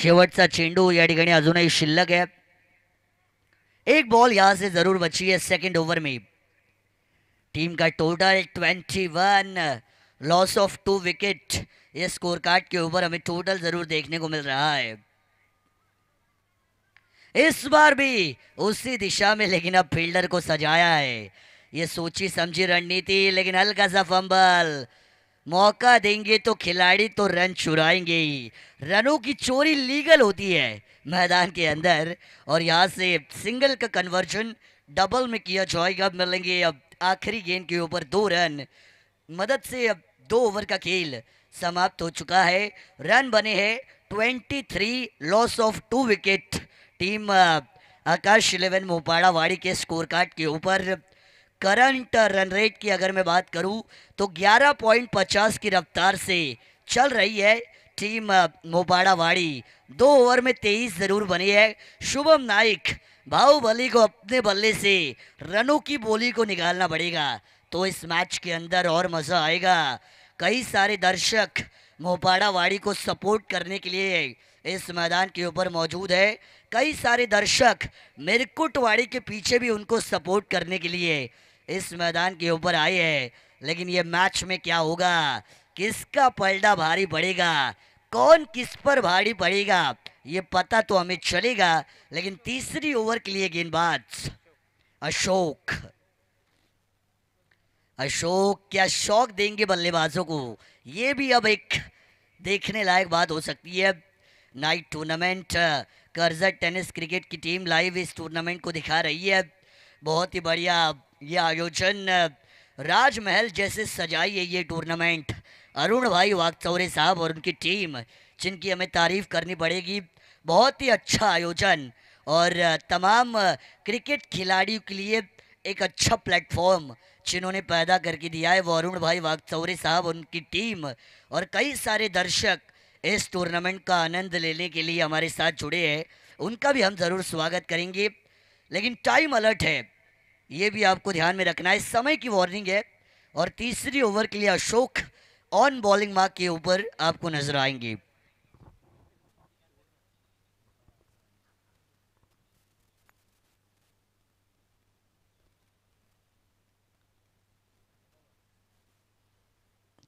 शेवटचा चेंडू या ठिकाणी अजूनही शिल्लक आहे. एक बॉल यहां से जरूर बची है सेकंड ओवर में. टीम का टोटल 21, लॉस ऑफ 2 विकेट. ये स्कोर कार्ड के ऊपर हमें टोटल जरूर देखने को मिल रहा है. इस बार भी उसी दिशा में, लेकिन अब फील्डर को सजाया है. ये सोची समझी रणनीति, लेकिन हल्का सा फंबल. मौका देंगे तो खिलाड़ी तो रन चुराएंगे ही. रनों की चोरी लीगल होती है मैदान के अंदर, और यहाँ से सिंगल का कन्वर्जन डबल में किया जाएगा. अब मिलेंगे अब आखिरी गेंद के ऊपर 2 रन मदद से. अब 2 ओवर का खेल समाप्त हो चुका है. रन बने हैं 23, लॉस ऑफ 2 विकेट. टीम आकाश 11 मोपाड़ा वाड़ी के स्कोर कार्ड के ऊपर. करंट रन रेट की अगर मैं बात करूं तो 11.50 की रफ्तार से चल रही है टीम मोपाड़ा वाड़ी. 2 ओवर में 23 जरूर बनी है. शुभम नाइक बाहुबली को अपने बल्ले से रनों की बोली को निकालना पड़ेगा तो इस मैच के अंदर और मजा आएगा. कई सारे दर्शक मोपाड़ा वाड़ी को सपोर्ट करने के लिए इस मैदान के ऊपर मौजूद है. कई सारे दर्शक मिरकुट वाड़ी के पीछे भी उनको सपोर्ट करने के लिए इस मैदान के ऊपर आए हैं. लेकिन ये मैच में क्या होगा, किसका पलड़ा भारी पड़ेगा, कौन किस पर भारी पड़ेगा, ये पता तो हमें चलेगा. लेकिन तीसरी ओवर के लिए गेंदबाज अशोक. अशोक क्या शौक देंगे बल्लेबाजों को, ये भी अब एक देखने लायक बात हो सकती है. Knight tournament Karjat tennis cricket की टीम लाइव इस टूर्नामेंट को दिखा रही है. बहुत ही बढ़िया ये आयोजन, राजमहल जैसे सजाई है ये टूर्नामेंट. अरुण भाई वागचौरे साहब और उनकी टीम, जिनकी हमें तारीफ करनी पड़ेगी. बहुत ही अच्छा आयोजन और तमाम क्रिकेट खिलाड़ियों के लिए एक अच्छा प्लेटफॉर्म जिन्होंने पैदा करके दिया है वो अरुण भाई वागचौरे साहब, उनकी टीम और कई सारे दर्शक इस टूर्नामेंट का आनंद लेने के लिए हमारे साथ जुड़े हैं. उनका भी हम ज़रूर स्वागत करेंगे. लेकिन टाइम अलर्ट है, ये भी आपको ध्यान में रखना है. समय की वार्निंग है और तीसरी ओवर के लिए अशोक ऑन बॉलिंग मार्क के ऊपर आपको नजर आएंगे.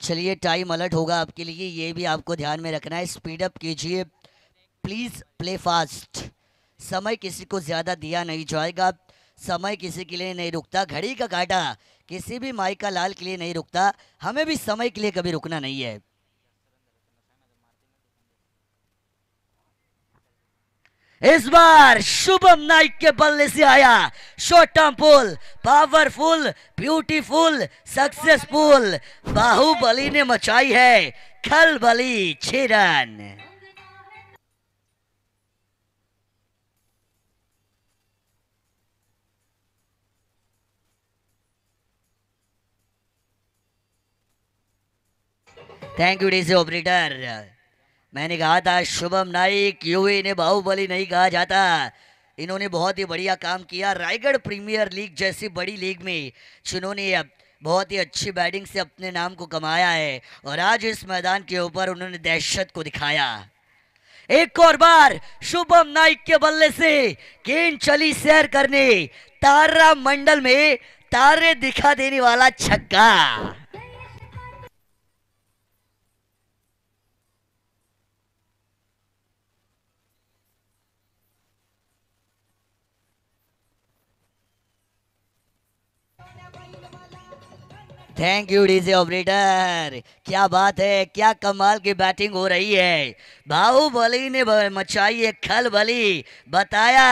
चलिए टाइम अलर्ट होगा आपके लिए, ये भी आपको ध्यान में रखना है. स्पीड अप कीजिए प्लीज़, प्ले फास्ट. समय किसी को ज़्यादा दिया नहीं जाएगा. समय किसी के लिए नहीं रुकता. घड़ी का कांटा किसी भी माई का लाल के लिए नहीं रुकता. हमें भी समय के लिए कभी रुकना नहीं है. इस बार शुभम नाइक के बल्ले से आया short arm pull, powerful, beautiful, successful. Bahubali ने मचाई है खलबली. 6 run. Thank you DC operator. मैंने कहा था शुभम नाइक यूए ने बाहुबली नहीं कहा जाता. इन्होंने बहुत ही बढ़िया काम किया रायगढ़ प्रीमियर लीग जैसी बड़ी लीग में, जिन्होंने बहुत ही अच्छी बैटिंग से अपने नाम को कमाया है. और आज इस मैदान के ऊपर उन्होंने दहशत को दिखाया. एक और बार शुभम नाइक के बल्ले से गेंद चली सैर करने. तारा मंडल में तारे दिखा देने वाला छक्का. Thank you DJ operator. क्या बात है, क्या कमाल की बैटिंग हो रही है. बाहुबली ने मचाई है खलबली. बताया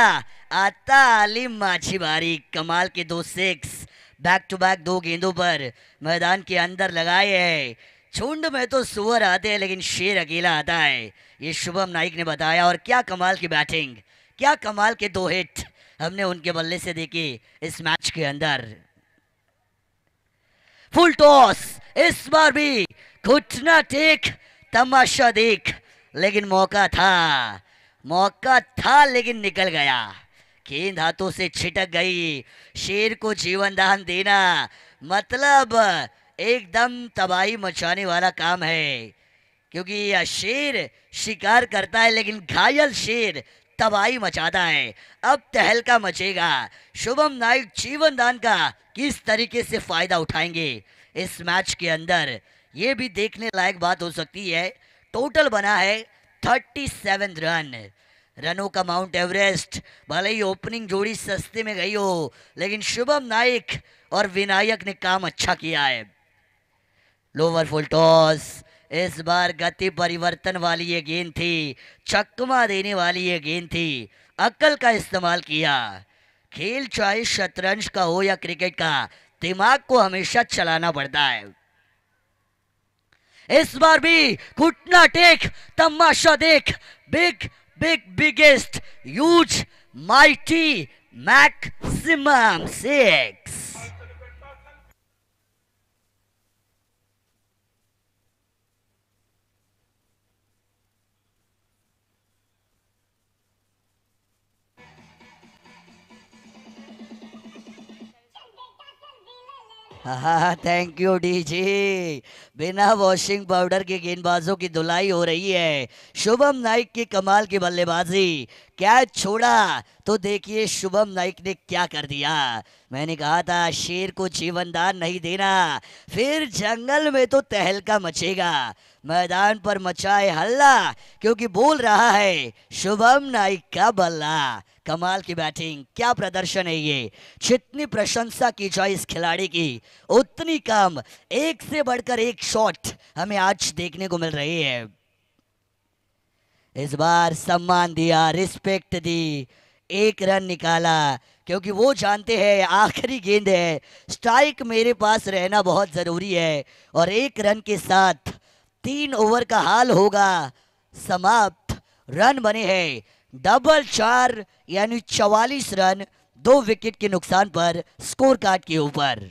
आता आलिम माझी बारी. कमाल के 2 6 बैक टू बैक 2 गेंदों पर मैदान के अंदर लगाए हैं. झुंड में तो सुअर आते हैं लेकिन शेर अकेला आता है, ये शुभम नाइक ने बताया. और क्या कमाल की बैटिंग, क्या कमाल के 2 हिट हमने उनके बल्ले से देखे इस मैच के अंदर. फुल टॉस. इस बार भी घुटना टेक तमाशा देख. लेकिन मौका था, मौका था लेकिन निकल गया. गेंद हाथों से छिटक गई. शेर को जीवन दान देना मतलब एकदम तबाही मचाने वाला काम है. क्योंकि यह शेर शिकार करता है लेकिन घायल शेर तबाही मचाता है। अब तहलका मचेगा। शुभम नाइक जीवन दान का किस तरीके से फायदा उठाएंगे इस मैच के अंदर, ये भी देखने लायक बात हो सकती है। टोटल बना है 37 रन। रनों का माउंट एवरेस्ट, भले ही ओपनिंग जोड़ी सस्ते में गई हो लेकिन शुभम नाइक और विनायक ने काम अच्छा किया है। लोअर फुल टॉस, इस बार गति परिवर्तन वाली ये गेंद थी, चकमा देने वाली ये गेंद थी। अक्ल का इस्तेमाल किया। खेल चाहे शतरंज का हो या क्रिकेट का, दिमाग को हमेशा चलाना पड़ता है। इस बार भी घुटना टेक, तमाशा देख। Big big biggest huge mighty maximum six. हाँ, थैंक यू डीजी। बिना वॉशिंग पाउडर के गेंदबाजों की धुलाई हो रही है। शुभम नाइक की कमाल की बल्लेबाजी, कैच छोड़ा तो देखिए शुभम नाइक ने क्या कर दिया। मैंने कहा था शेर को जीवन दान नहीं देना, फिर जंगल में तो तहलका मचेगा। मैदान पर मचाए हल्ला, क्योंकि बोल रहा है शुभम नाइक का बल्ला। कमाल की बैटिंग, क्या प्रदर्शन है ये। जितनी प्रशंसा की जाए इस खिलाड़ी की उतनी कम। एक से बढ़कर एक शॉट हमें आज देखने को मिल रही है। इस बार सम्मान दिया, रिस्पेक्ट दी, एक रन निकाला, क्योंकि वो जानते हैं आखिरी गेंद है, स्ट्राइक मेरे पास रहना बहुत जरूरी है। और एक रन के साथ 3 ओवर का हाल होगा समाप्त। रन बने हैं डबल 4 यानी 44 रन, 2 विकेट के नुकसान पर स्कोर कार्ड के ऊपर।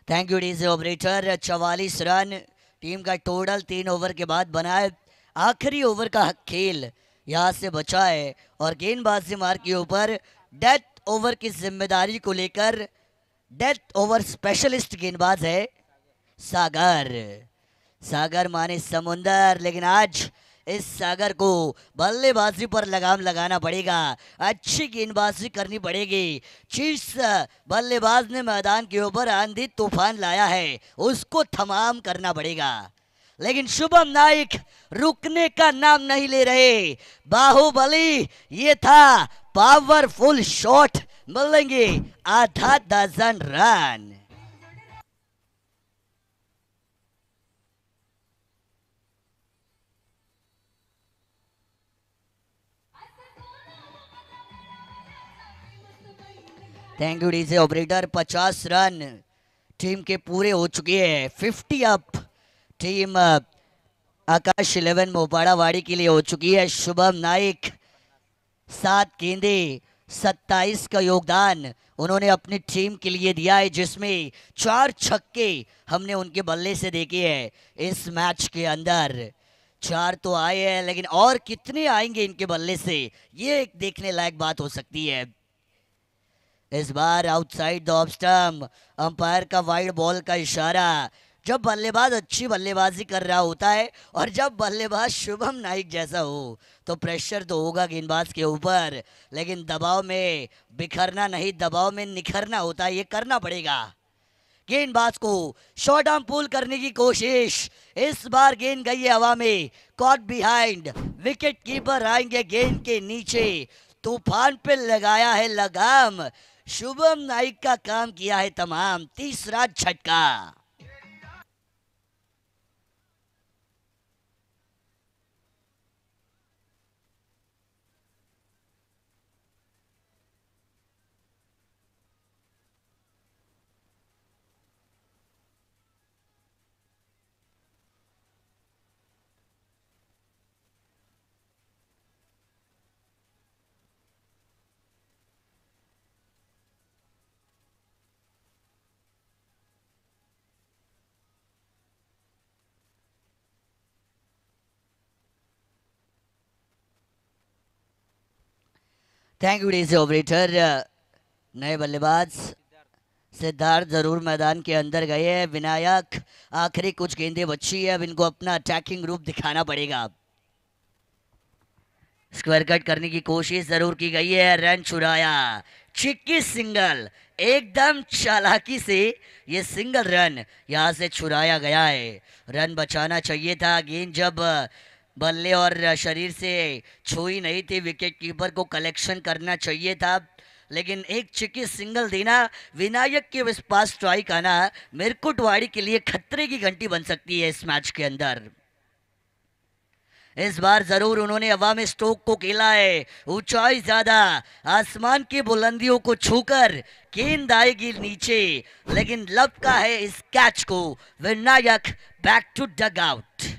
Thank you DJ operator. 44 run team का टोटल 3 ओवर के बाद बना है। आखिरी ओवर का खेल यहाँ से बचा है और गेंदबाजी मार के ऊपर डेथ ओवर की जिम्मेदारी को लेकर डेथ ओवर स्पेशलिस्ट गेंदबाज है सागर। सागर माने समुंदर, लेकिन आज इस सागर को बल्लेबाजी पर लगाम लगाना पड़ेगा, अच्छी गेंदबाजी करनी पड़ेगी। जिस बल्लेबाज ने मैदान के ऊपर आंधी तूफान लाया है उसको तमाम करना पड़ेगा। लेकिन शुभम नाइक रुकने का नाम नहीं ले रहे। बाहुबली ये था, पावरफुल शॉट, मिलेंगे आधा दर्जन run. Thank you DJ operator. 50 run team के पूरे हो चुके हैं। 50 अप टीम आकाश 11 मोपाड़ावाड़ी के लिए हो चुकी है। शुभम नाइक 7 गेंदे, 27 का योगदान उन्होंने अपनी टीम के लिए दिया है, जिसमें 4 छक्के हमने उनके बल्ले से देखे हैं इस मैच के अंदर। 4 तो आए हैं लेकिन और कितने आएंगे इनके बल्ले से, ये एक देखने लायक बात हो सकती है। इस बार outside the off stump, umpire का वाइड बॉल का इशारा। जब बल्लेबाज अच्छी बल्लेबाजी कर रहा होता है और जब बल्लेबाज शुभम नाइक जैसा हो तो प्रेशर तो होगा गेंदबाज के ऊपर, लेकिन दबाव में बिखरना नहीं, दबाव में निखरना होता है। ये करना पड़ेगा गेंदबाज को शॉर्ट आर्म पुल करने की कोशिश। इस बार गेंद गई है हवा में, कॉट बिहाइंड। विकेट कीपर आएंगे गेंद के नीचे। तूफान पे लगाया है लगाम, शुभम नाइक का काम किया है तमाम। तीसरा झटका। Thank you DC operator. नए बल्लेबाज सिद्धार्थ जरूर मैदान के अंदर गए हैं। विनायक, आखिरी कुछ गेंदें बची है, अब इनको अपना अटैकिंग रूप दिखाना पड़ेगा। स्क्वायर कट करने की कोशिश जरूर की गई है, रन छुड़ाया। छिक्की सिंगल, एकदम चालाकी से ये सिंगल रन यहां से छुड़ाया गया है। रन बचाना चाहिए था, गेंद जब बल्ले और शरीर से छुई नहीं थी, विकेट कीपर को कलेक्शन करना चाहिए था। लेकिन एक चिक्की सिंगल देना, विनायक के इस पास स्ट्राइक आना मिरकुटवाड़ी के लिए खतरे की घंटी बन सकती है इस मैच के अंदर। इस बार जरूर उन्होंने हवा में स्ट्रोक को खेला है, ऊंचाई ज्यादा, आसमान की बुलंदियों को छूकर गेंद आएगी नीचे, लेकिन लपका है इस कैच को Vinayak. Back to dugout.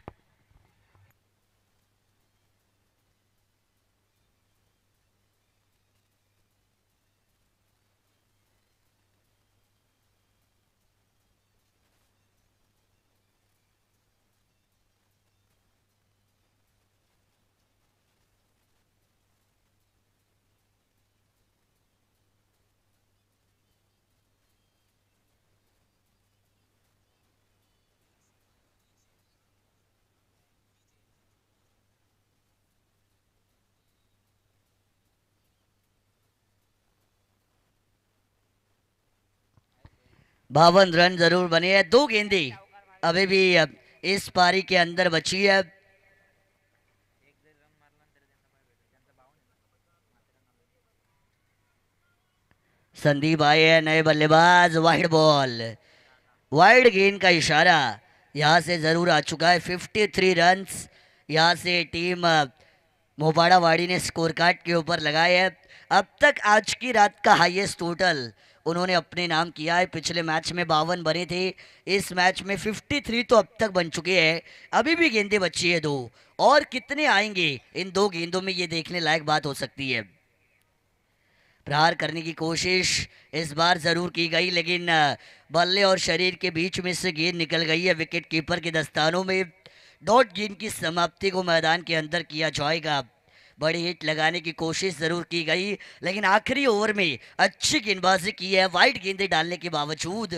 बावन रन जरूर बने हैं, दो गेंदें अभी भी इस पारी के अंदर बची है। संदीप आए हैं नए बल्लेबाज, वाइड बॉल, वाइड गेंद का इशारा यहाँ से जरूर आ चुका है। 53 रन्स यहाँ से टीम मोपाड़ा वाड़ी ने स्कोर कार्ड के ऊपर लगाए हैं। अब तक आज की रात का हाईएस्ट टोटल उन्होंने अपने नाम किया है। पिछले मैच में 52 बने थे, इस मैच में 53 तो अब तक बन चुके हैं। अभी भी गेंदें बची है दो, और कितने आएंगे इन दो गेंदों में, ये देखने लायक बात हो सकती है। प्रहार करने की कोशिश इस बार जरूर की गई, लेकिन बल्ले और शरीर के बीच में से गेंद निकल गई है विकेट कीपर के दस्तानों में। डॉट गेंद की समाप्ति को मैदान के अंदर किया जाएगा। बड़ी हिट लगाने की कोशिश जरूर की गई, लेकिन आखिरी ओवर में अच्छी गेंदबाजी की है वाइड गेंदें डालने के बावजूद।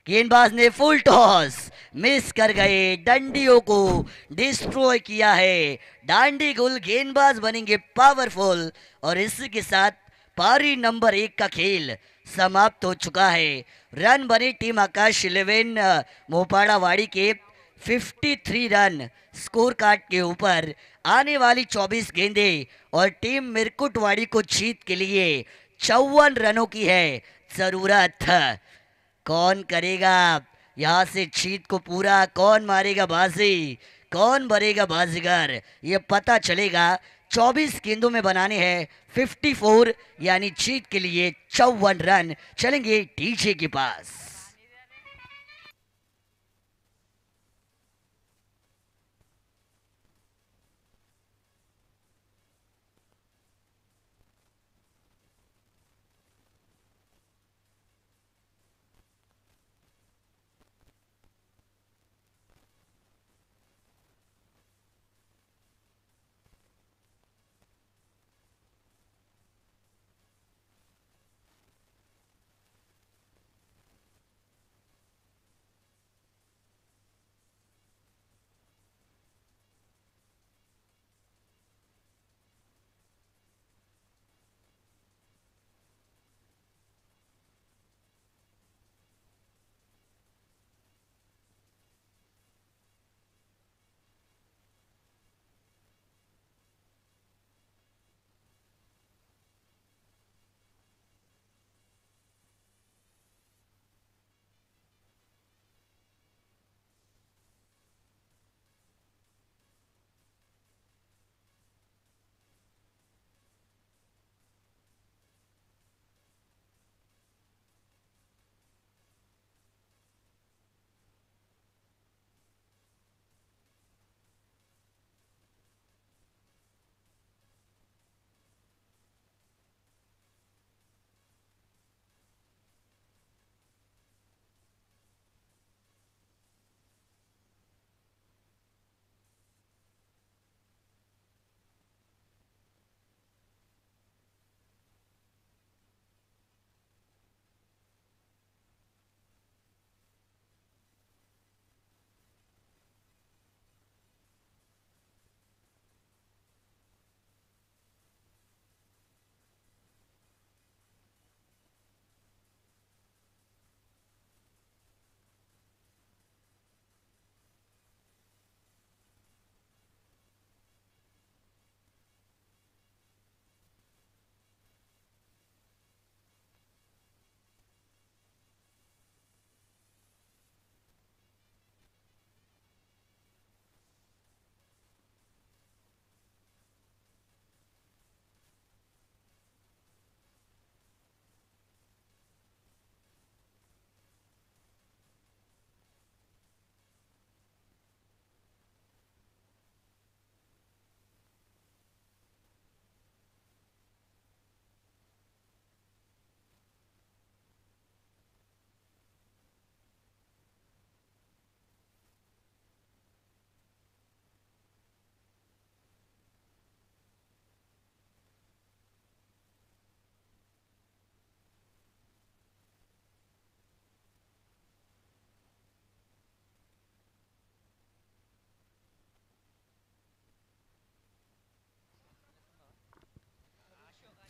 गेंदबाज ने फुल टॉस मिस कर गए, डंडियों को डिस्ट्रॉय किया है। डांडी गुल गेंदबाज बनेंगे पावरफुल, और इसी के साथ पारी नंबर 1 का खेल समाप्त हो चुका है। रन बने टीम आकाश 11 मोपाड़ा वाड़ी के 53 रन स्कोर कार्ड के ऊपर। आने वाली 24 गेंदें और टीम मिरकुटवाड़ी को जीत के लिए 54 रनों की है जरूरत। कौन करेगा यहाँ से जीत को पूरा, कौन मारेगा बाजी, कौन बनेगा बाजीगर, ये पता चलेगा। 24 गेंदों में बनाने हैं 54, यानी जीत के लिए 54 रन चलेंगे डीजे के पास।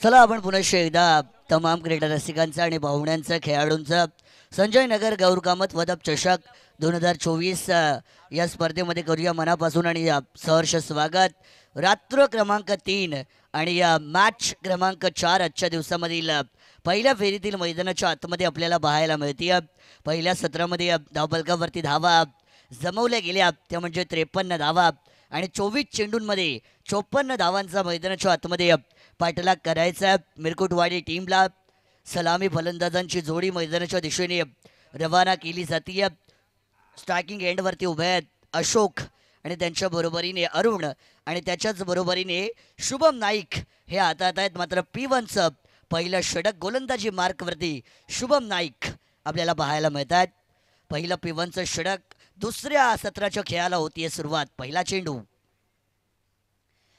चला आपण पुन्हा एकदा तमाम क्रीडा रसिकांचा आणि पाहुण्यांचा खेळाडूंचा संजय नगर गौर कामत वदप चषक 2024 या स्पर्धेमध्ये करूया मनापासून आणि सहर्ष स्वागत. रात्र क्रमांक 3 आणि या मॅच क्रमांक 4 आजच्या दिवसामधील पहिल्या फेरीतील मैदानाच्या आतमध्ये आपल्याला पाहायला मिळते. पहिल्या सत्रामध्ये धावफलकावरती धावा जमवल्या गेल्या त्या म्हणजे 53 धावा आणि 24 चेंडूंमध्ये 54 धावांचा मैदानाच्या आतमध्ये पाठलाग करायचा. मिरकुटवाडी टीमला सलामी फलंदाजांची जोडी मैदानाच्या दिशेने रवाना केली जाते. स्ट्रायकिंग एंडवरती उभे आहेत अशोक आणि त्यांच्या बरोबरीने अरुण आणि त्याच्याच बरोबरीने शुभम नाईक हे हातात आहेत. मात्र P1चं पहिलं षटक गोलंदाजी मार्कवरती शुभम नाईक आपल्याला पाहायला मिळतात. पहिलं P1चं षटक दुसऱ्या सत्राच्या खेळाला होतीये सुरुवात. पहिला चेंडू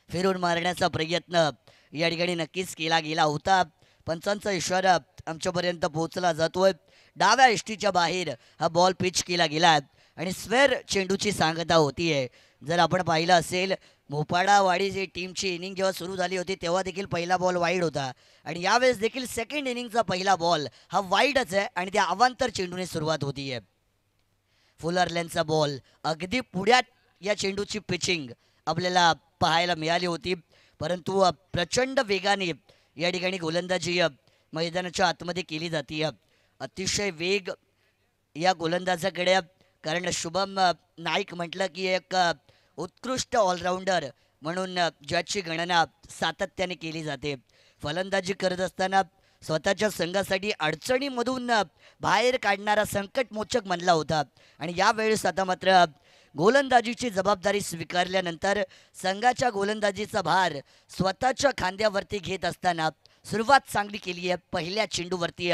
फिरून मारण्याचा प्रयत्न या ठिकाणी नक्कीच केला गेला होता. पंचांचा इशारा आमच्यापर्यंत पोहोचला जातोय. डाव्या एष्टीच्या बाहेर हा बॉल पिच केला गेला आणि स्क्वेअर चेंडूची सांगता होतीये. जर आपण पाहिलं असेल मोपाडावाडी जी टीमची इनिंग जेव्हा सुरू झाली होती तेव्हा देखील पहिला बॉल वाईड होता आणि यावेळेस देखील सेकंड इनिंगचा पहिला बॉल हा वाईडच आहे आणि त्या अवांतर चेंडूने सुरुवात होतीये. फुलरलॅनचा बॉल अगदी पुढ्यात या चेंडूची पिचिंग आपल्याला पाहायला मिळाली होती, परंतु प्रचंड वेगाने या ठिकाणी गोलंदाजी मैदानाच्या आतमध्ये केली जाते. अतिशय वेग या गोलंदाजाकडे, कारण शुभम नाईक म्हटलं की एक उत्कृष्ट ऑलराऊंडर म्हणून ज्याची गणना सातत्याने केली जाते. फलंदाजी करत असताना स्वतःच्या संघासाठी अडचणीमधून बाहेर काढणारा संकटमोचक मानला होता आणि यावेळेस आता मात्र गोलंदाजीची जबाबदारी स्वीकारल्यानंतर संघाच्या गोलंदाजीचा भार स्वतःच्या खांद्यावरती घेत असताना सुरुवात चांगली केली आहे. पहिल्या चेंडूवरती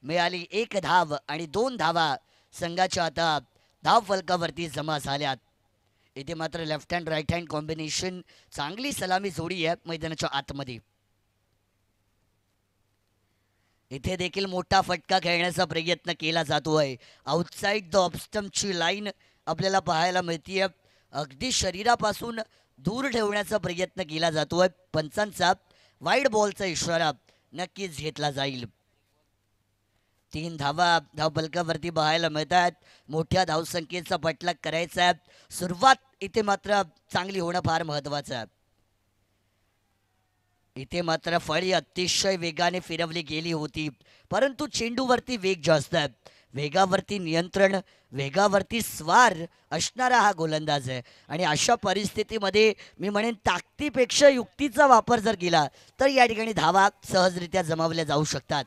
मिळाली 1 धाव आणि 2 धावा संघाच्या आता धाव फलकावरती जमा झाल्यात. इथे मात्र left hand right hand combination चांगली सलामी जोडी आहे मैदानाच्या आतमध्ये. इथे देखील मोठा फटका खेळण्याचा प्रयत्न केला जातोय. आउटसाइड द ऑफस्टम्पची लाईन आपल्याला पाहायला मिळतीये. अगदी शरीरापासून दूर ठेवण्याचा प्रयत्न केला जातोय. पंचांचा वाईड बॉलचा इशारा नक्कीच घेतला जाईल. 3 धावा धावफलकावरती पाहायला मिळतात. मोठ्या धावसंख्येचा पाठलाग करायचा आहे. सुरुवात इथे मात्र चांगली होणं फार महत्वाचं आहे. इथे मात्र फळी अतिशय वेगाने फिरवली गेली होती, परंतु चेंडूवरती वेग जास्त आहे. वेगावरती नियंत्रण, वेगावरती स्वार असणारा हा गोलंदाज आहे आणि अशा परिस्थितीमध्ये मी म्हणेन ताकदीपेक्षा युक्तीचा वापर जर केला तर या ठिकाणी धावा सहजरित्या जमावल्या जाऊ शकतात.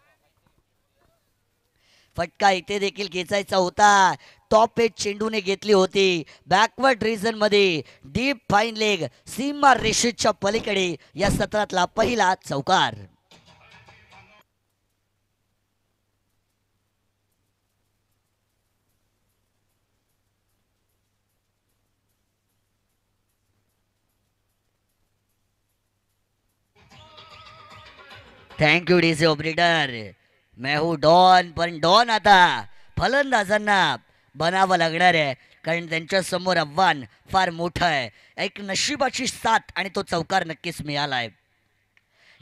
फटका इथे देखील खेचायचा होता. टॉप एज चेंडूने घेतली होती. बॅकवर्ड रिजन मध्ये डीप फाईन लेग सीमा रेषेच्या पलीकडे या सत्रातला पहिला चौकार. Thank you DC operator. मैं हूँ डॉन, पण डॉन आता फलंदाजांना बनावं लागणार आहे, कारण त्यांच्या समोर आव्हान फार मोठं आहे. एक नशिबाची साथ आणि तो चौकार नक्कीच मिळाला आहे.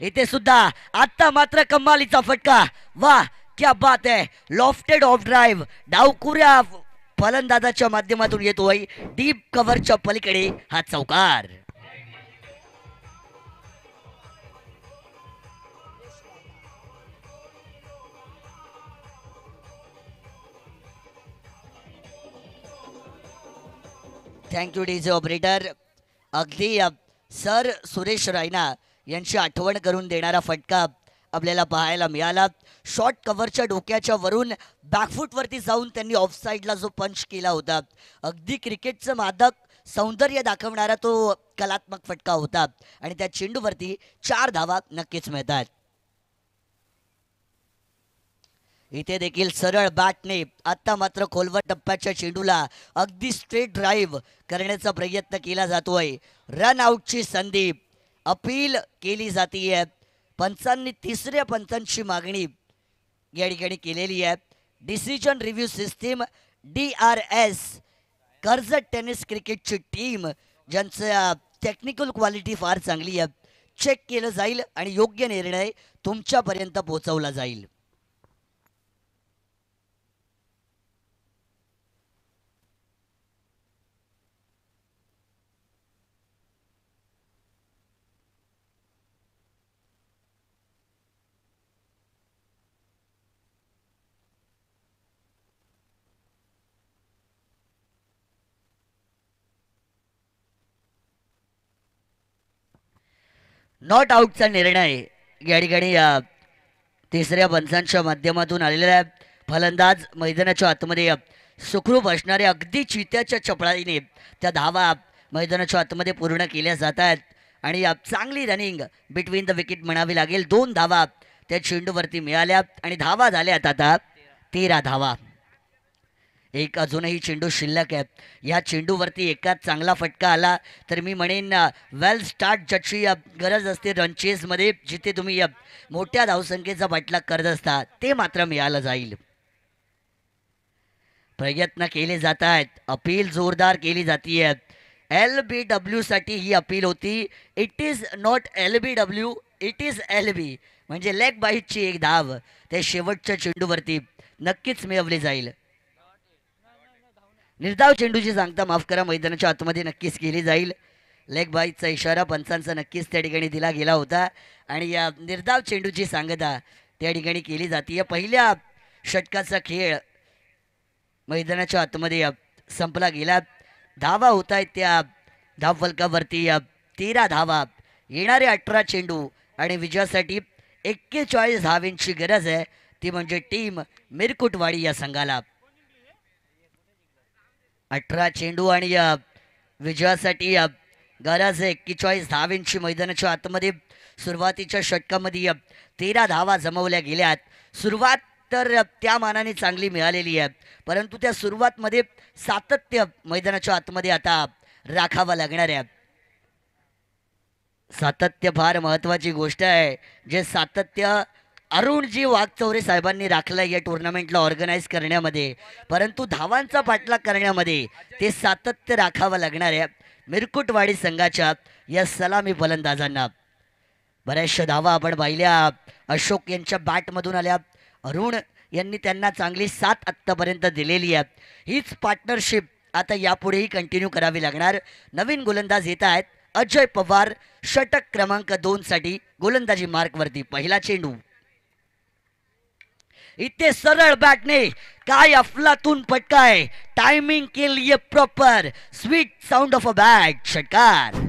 इथे सुद्धा आता मात्र कमालीचा फटका. वाह क्या बात आहे. लॉफ्टेड ऑफ ड्राईव्ह डावकुऱ्या फलंदाजाच्या माध्यमातून येतोय. डीप कव्हरच्या पलीकडे हा चौकार. Thank you DJ operator. अगदी सर सुरेश रायना यांची आठवण करून देणारा फटका आपल्याला पाहायला मिळाला. शॉर्ट कव्हरच्या डोक्याच्या वरून बॅकफूटवरती जाऊन त्यांनी ऑफसाईडला जो पंच केला होता, अगदी क्रिकेटचं मादक सौंदर्य दाखवणारा तो कलात्मक फटका होता आणि त्या चेंडूवरती 4 धावा नक्कीच मिळतात. इथे देखील सरळ बॅटने आता मात्र खोलवर टप्प्याच्या चेंडूला अगदी स्ट्रेट ड्राईव्ह करण्याचा प्रयत्न केला जातोय. रन आउटची संधी अपील केली जाते. पंचांनी तिसऱ्या पंचांची मागणी या ठिकाणी केलेली आहे. Decision review system DRS Karjat tennis क्रिकेटची टीम ज्यांचं टेक्निकल क्वालिटी फार चांगली आहे, चेक केलं जाईल आणि योग्य निर्णय तुमच्यापर्यंत पोहोचवला जाईल. नॉट आउटचा निर्णय या ठिकाणी तिसऱ्या पंचांच्या माध्यमातून आलेल्या फलंदाज मैदानाच्या आतमध्ये सुखरूप असणारे अगदी चित्याच्या चपळाईने त्या धावा मैदानाच्या आतमध्ये पूर्ण केल्या जात आहेत आणि चांगली रनिंग बिटवीन द विकेट म्हणावी लागेल. 2 धावा त्या चेंडूवरती मिळाल्या आणि धावा झाल्यात आता 13 धावा. एक अजूनही चेंडू शिल्लक आहे. या चेंडूवरती एकाच चांगला फटका आला तर मी म्हणेन वेल स्टार्ट ज्याची गरज असते रनचेसमध्ये, जिथे तुम्ही मोठ्या धावसंख्येचा पाठलाग करत असता, ते मात्र मिळालं जाईल. प्रयत्न केले जात आहेत, अपील जोरदार केली जातीये. LBW साठी ही अपील होती. It is not LBW, it is LB, म्हणजे लेग बाईटची एक धाव ते शेवटच्या चेंडूवरती नक्कीच मिळवली जाईल. निर्धाव चेंडूची सांगता माफ करा मैदानाच्या आतमध्ये नक्कीच केली जाईल. लेग बाईटचा इशारा पंचांचा नक्कीच त्या ठिकाणी दिला गेला होता आणि या निर्धाव चेंडूची सांगता त्या ठिकाणी केली जाते. पहिल्या षटकाचा खेळ मैदानाच्या आतमध्ये संपला गेला. धावा होत आहेत त्या धावफलकावरती 13 धावा. येणारे 18 चेंडू आणि विजयासाठी 41 धावांची गरज आहे, ती म्हणजे टीम मिरकुटवाडी या संघाला. 18 चेंडू आणि विजयासाठी गरज आहे 41 धावांची. मैदानाच्या आतमध्ये सुरुवातीच्या षटकामध्ये 13 धावा जमवल्या गेल्यात. सुरुवात तर त्या मानाने चांगली मिळालेली आहे, परंतु त्या सुरुवातमध्ये सातत्य मैदानाच्या आतमध्ये आता राखावं लागणार आहे. सातत्य फार महत्त्वाची गोष्ट आहे, जे सातत्य अरुणजी वाघचौरे साहेबांनी राखलं या टुर्नामेंटला ऑर्गनाईज करण्यामध्ये, परंतु धावांचा पाठलाग करण्यामध्ये ते सातत्य राखावं लागणार आहे मिरकुटवाडी संघाच्या या सलामी फलंदाजांना. बऱ्याचशा धावा आपण पाहिल्या अशोक यांच्या बॅटमधून आल्या. अरुण यांनी त्यांना चांगली साथ आत्तापर्यंत दिलेली आहे. हीच पार्टनरशिप आता यापुढेही कंटिन्यू करावी लागणार. नवीन गोलंदाज येत आहेत अजय पवार, षटक क्रमांक 2 साठी गोलंदाजी मार्कवरती. पहिला चेंडू इतने सरळ बॅटने काय अफलातून फटका आहे. टायमिंग के लिए proper, sweet sound of a bat. षटकार.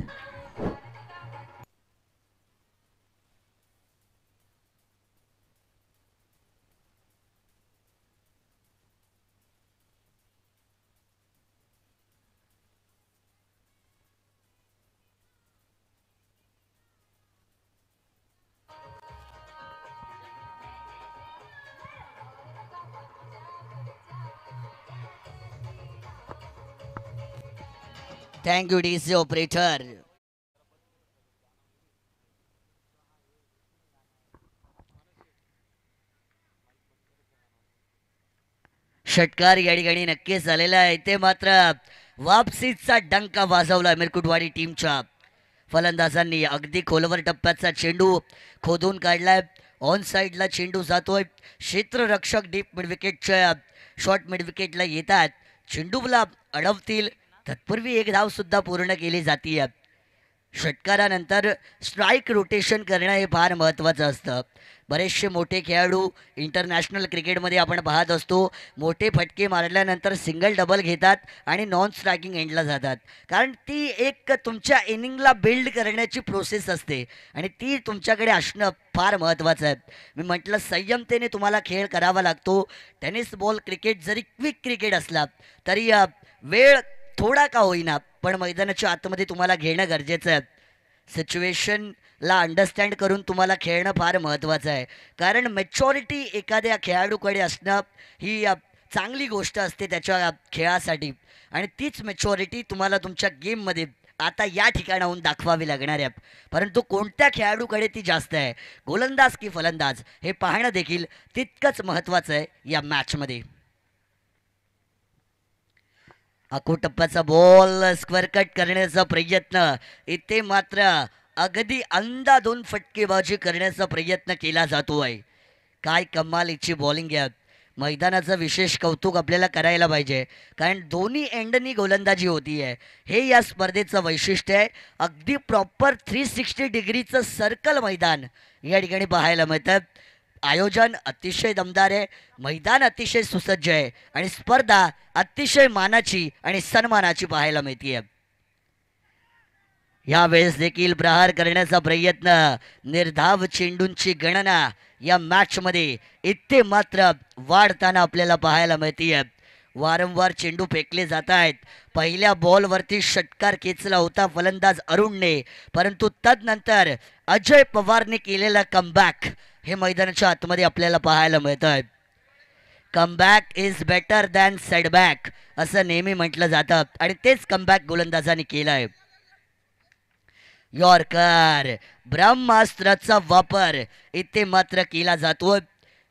Thank you DC operator. षटकार या ठिकाणी नक्कीच झालेला आहे. इथे मात्र वापसीचा डंका वाजवला मिरकुटवाडी टीमच्या फलंदाजांनी. अगदी खोलवर टप्प्याचा चेंडू खोदून काढलाय. ऑन साईडला चेंडू जातोय. क्षेत्ररक्षक डीप मिडविकेटच्या शॉर्ट मिडविकेटला येतात. चेंडूला अडवतील तत्पूर्वी एक धाव सुद्धा पूर्ण केली जाते. षटकारानंतर स्ट्राईक रोटेशन करणं हे फार महत्त्वाचं असतं. बरेचसे मोठे खेळाडू इंटरनॅशनल क्रिकेटमध्ये आपण पाहत असतो, मोठे फटके मारल्यानंतर सिंगल डबल घेतात आणि नॉन स्ट्रायकिंग एंडला जातात, कारण ती एक तुमच्या इनिंगला बिल्ड करण्याची प्रोसेस असते आणि ती तुमच्याकडे असणं फार महत्त्वाचं आहे. मी म्हटलं संयमतेने तुम्हाला खेळ करावा लागतो. टेनिस बॉल क्रिकेट जरी क्विक क्रिकेट असला तरी वेळ थोडा का होईना पण मैदानाच्या आतमध्ये तुम्हाला घेणं गरजेचं आहे. सिच्युएशनला अंडरस्टँड करून तुम्हाला खेळणं फार महत्त्वाचं आहे, कारण मॅच्युरिटी एखाद्या खेळाडूकडे असणं ही चांगली गोष्ट असते त्याच्या खेळासाठी, आणि तीच मॅच्युरिटी तुम्हाला तुमच्या गेममध्ये आता या ठिकाणाहून दाखवावी लागणार आहे. परंतु कोणत्या खेळाडूकडे ती जास्त आहे, गोलंदाज की फलंदाज, हे पाहणं देखील तितकंच महत्त्वाचं आहे या मॅचमध्ये. आखो टप्प्याचा बॉल स्क्वेअर कट करण्याचा प्रयत्न, इथे मात्र अगदी अंधाधुंद फटकेबाजी करण्याचा प्रयत्न केला जातो आहे. काय कमालीची बॉलिंग आहे. मैदानाचं विशेष कौतुक आपल्याला करायला पाहिजे, कारण दोन्ही एंडनी गोलंदाजी होती आहे. हे या स्पर्धेचं वैशिष्ट्य आहे. अगदी प्रॉपर 360 डिग्रीचं सर्कल मैदान या ठिकाणी पाहायला मिळतं. आयोजन अतिशय दमदार आहे, मैदान अतिशय सुसज्ज आहे आणि स्पर्धा अतिशय मानाची आणि सन्मानाची पाहायला मिळते. यावेळेस देखील प्रहार करण्याचा प्रयत्न, निर्धाव चेंडूंची गणना या मॅचमध्ये इथे मात्र वाढताना आपल्याला पाहायला मिळते. वारंवार चेंडू फेकले जात आहेत. पहिल्या बॉलवरती षटकार खेचला होता फलंदाज अरुणने, परंतु तदनंतर अजय पवारने केलेला कमबॅक हे मैदानाच्या आतमध्ये आपल्याला पाहायला मिळत आहे. Comeback is better than setback असं नेहमी म्हटलं जातं आणि तेच कमबॅक गोलंदाजाने केलं आहे. यॉर्कर ब्रह्मास्त्राचा वापर इथे मात्र केला जातो.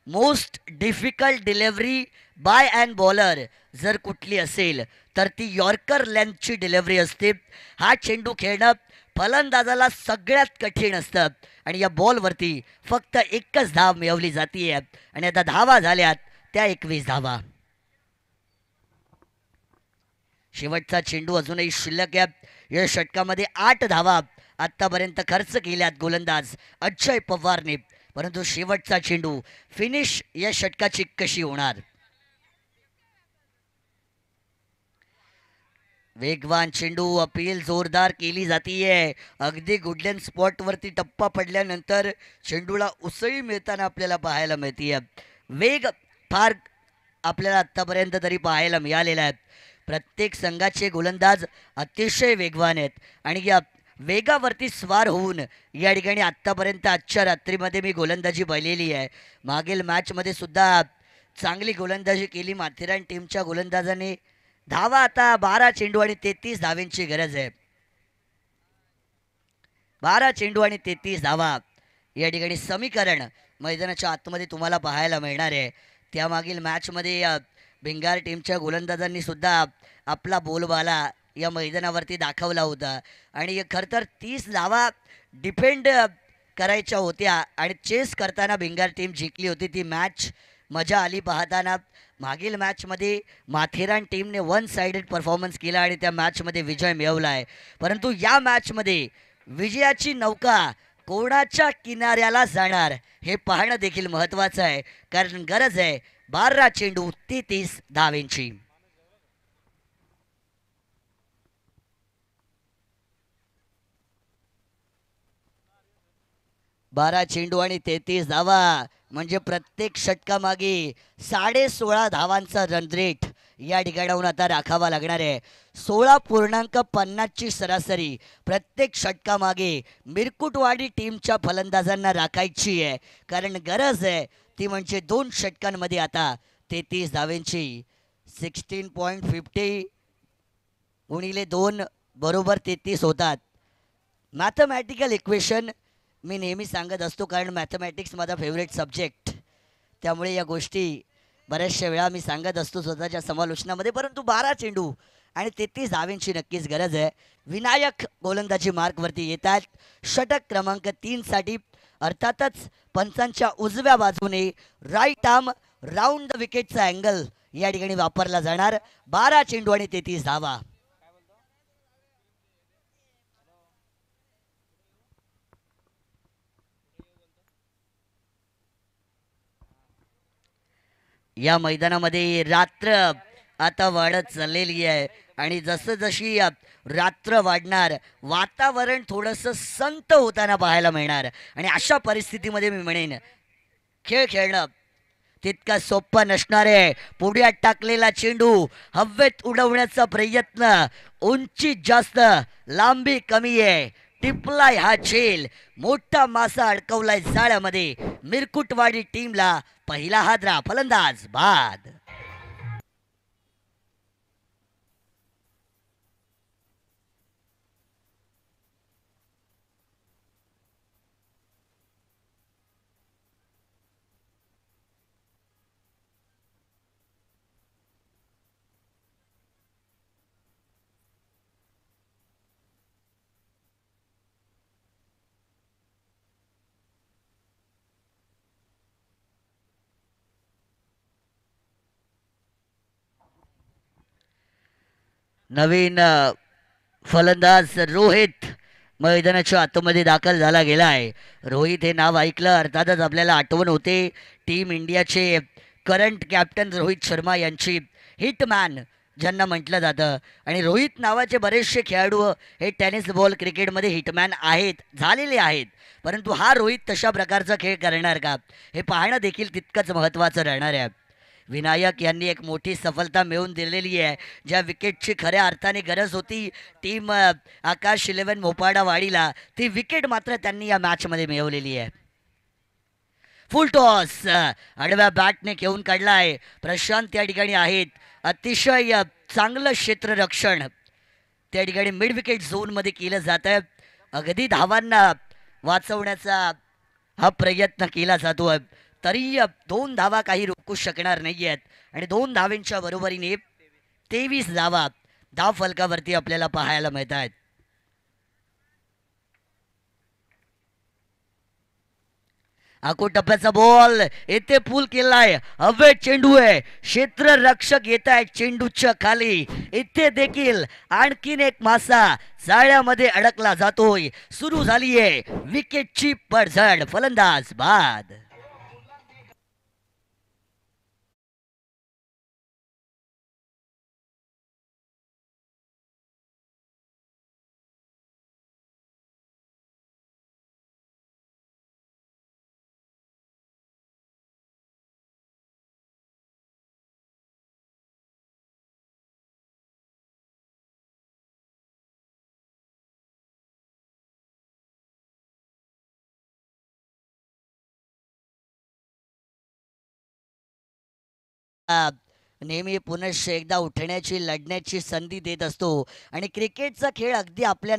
Most difficult delivery by and bowler जर कुठली असेल तर ती यॉर्कर लेंथची डिलिव्हरी असते. हा चेंडू खेळणं फलंदाजाला सगळ्यात कठीण असतं आणि या बॉलवरती फक्त एकच धाव मिळवली जाते आणि आता धावा झाल्यात त्या 21 धावा. शेवटचा चेंडू अजूनही शिल्लक आहे. या षटकामध्ये 8 धावा आतापर्यंत खर्च केल्यात गोलंदाज अजय पवारने, परंतु शेवटचा चेंडू फिनिश या षटकाची कशी होणार. वेगवान चेंडू, अपील जोरदार केली जातीये. अगदी गुडलँड स्पॉटवरती टप्पा पडल्यानंतर चेंडूला उसळी मिळताना आपल्याला पाहायला मिळतीये. वेग फार आपल्याला आत्तापर्यंत तरी पाहायला मिळालेला आहे. प्रत्येक संघाचे गोलंदाज अतिशय वेगवान आहेत आणि या वेगावरती स्वार होऊन या ठिकाणी आत्तापर्यंत आजच्या रात्रीमध्ये मी गोलंदाजी पाहिलेली आहे. मागील मॅचमध्ये सुद्धा चांगली गोलंदाजी केली माथेरान टीमच्या गोलंदाजाने. धावा आता 12 चेंडू आणि 33 धावांची गरज आहे. 12 चेंडू आणि 33 धावा या ठिकाणी समीकरण मैदानाच्या आतमध्ये तुम्हाला पाहायला मिळणार आहे. त्यामागील मॅचमध्ये भिंगार टीमच्या गोलंदाजांनी सुद्धा आपला बोलबाला या मैदानावरती दाखवला होता आणि खरं तर 30 धावा डिफेंड करायच्या होत्या आणि चेस करताना भिंगार टीम जिंकली होती. ती मॅच मजा आली पाहताना. मागील मॅचमध्ये माथेरान टीमने 1 साइडेड परफॉर्मन्स केला आणि त्या मॅचमध्ये विजय मिळवला आहे, परंतु या मॅचमध्ये विजयाची नौका कोणाच्या किनाऱ्याला जाणार हे पाहणं देखील महत्त्वाचं आहे, कारण गरज आहे 12 चेंडू 33 धावांची. बारा चेंडू आणि 33 धावा म्हणजे प्रत्येक षटकामागे 16.5 धावांचा रन रेट या ठिकाणाहून आता राखावा लागणार आहे. 16.50ची सरासरी प्रत्येक षटकामागे मिरकुटवाडी टीमच्या फलंदाजांना राखायची आहे, कारण गरज आहे ती म्हणजे 2 षटकांमध्ये आता 33 धावांची. 16.50 गुणिले 2 बरोबर 33 होतात. मॅथमॅटिकल इक्वेशन मी नेहमी सांगत असतो, कारण मॅथमॅटिक्स माझा फेवरेट सब्जेक्ट, त्यामुळे या गोष्टी बऱ्याचशा वेळा मी सांगत असतो स्वतःच्या समालोचनामध्ये. परंतु 12 चेंडू आणि 33 धावांची नक्कीच गरज आहे. विनायक गोलंदाजी मार्कवरती येतात. षटक क्रमांक 3 साठी अर्थातच पंचांच्या उजव्या बाजूने राईट आर्म राऊंड द विकेटचा अँगल या ठिकाणी वापरला जाणार. 12 चेंडू आणि 33 धावा. या मैदानामध्ये रात्र आता वाढत चाललेली आहे आणि जसं जशी रात्र वाढणार वातावरण थोडंसं संत होताना पाहायला मिळणार आणि अशा परिस्थितीमध्ये मी म्हणेन खेळ खेळणं तितका सोपं नसणार आहे. पुढ्यात टाकलेला चेंडू हवेत उडवण्याचा प्रयत्न, उंची जास्त लांबी कमी आहे. टिपलाय हा झेल, मोठा मासा अडकवलाय जाळ्यामध्ये. मिरकुटवाडी टीमला पहिला हादरा. फलंदाज बाद. नवीन फलंदाज रोहित मैदानाच्या आतमध्ये दाखल झाला गेला आहे. रोहित हे नाव ऐकलं अर्थातच आपल्याला आठवण होते टीम इंडियाचे करंट कॅप्टन रोहित शर्मा यांची, हिटमॅन ज्यांना म्हटलं जातं. आणि रोहित नावाचे बरेचसे खेळाडू हे टेनिस बॉल क्रिकेटमध्ये हिटमॅन आहेत, झालेले आहेत. परंतु हा रोहित तशा प्रकारचा खेळ करणार का, हे पाहणं देखील तितकंच महत्त्वाचं राहणार आहे. विनायक यांनी एक मोठी सफलता मिळवून दिलेली आहे. ज्या विकेटची खऱ्या अर्थाने गरज होती टीम आकाश 11 मोपाडा वाडीला, ती विकेट मात्र त्यांनी या मॅचमध्ये मिळवलेली आहे. फुल टॉस आडव्या बॅटने घेऊन काढलाय. प्रशांत त्या ठिकाणी आहेत. अतिशय चांगलं क्षेत्ररक्षण त्या ठिकाणी मिड विकेट झोनमध्ये केलं जात आहे. अगदी धावांना वाचवण्याचा हा प्रयत्न केला जातो. तरी 2 धावा काही रोखू शकणार नाही आहेत. आणि 2 धावेंच्या बरोबरीने 23 धावा धाव फलकावरती आपल्याला पाहायला मिळत आहेत. आखो टप्प्याचा बॉल येथे पूल केलाय. हवे चेंडू आहे. क्षेत्ररक्षक येत आहे चेंडूच्या खाली. इथे देखील आणखीन एक मासा जाळ्यामध्ये अडकला जातोय. सुरू झाली आहे विकेटची पडझड. फलंदाज बाद. नेहमी पुनश्च एकदा उठण्याची लढण्याची संधी देत असतो. आणि क्रिकेटचा खेळ अगदी आपल्या